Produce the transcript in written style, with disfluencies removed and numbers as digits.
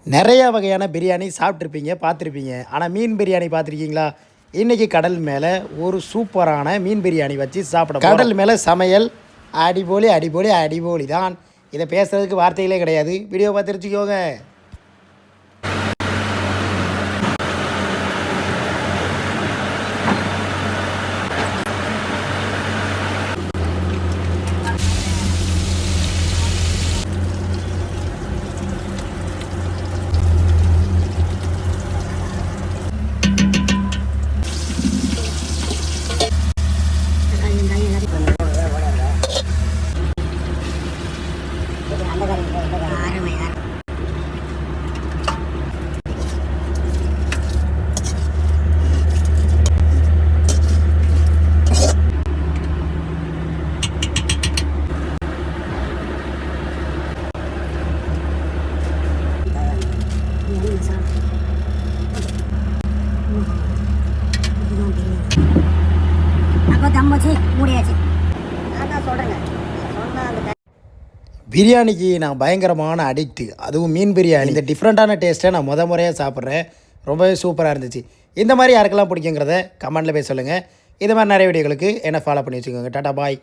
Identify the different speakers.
Speaker 1: நிறையா வகையான பிரியாணி சாப்பிட்ருப்பீங்க, பார்த்துருப்பீங்க. ஆனால் மீன் பிரியாணி பார்த்துருக்கீங்களா? இன்றைக்கி கடல் மேலே ஒரு சூப்பரான மீன் பிரியாணி வச்சு சாப்பிட கடல் மேலே சமையல் அடிபொலி அடிபொலி அடிபொலி தான். இதை பேசுகிறதுக்கு வார்த்தைகளே கிடையாது. வீடியோ பார்த்து தெரிஞ்சுக்கோங்க. பிரியாணிக்கு நான் பயங்கரமான அடிக்ட்டு. அதுவும் மீன் பிரியாணி. இந்த டிஃப்ரெண்ட்டான டேஸ்ட்டை நான் முறையாக சாப்பிட்றேன். ரொம்பவே சூப்பராக இருந்துச்சு. இந்த மாதிரி யாருக்கெல்லாம் பிடிக்குங்கிறத கமெண்ட்டில் போய் சொல்லுங்கள். இது மாதிரி நிறைய வீடியோகளுக்கு என்ன ஃபாலோ பண்ணி வச்சுக்கோங்க. டாடா பாய்.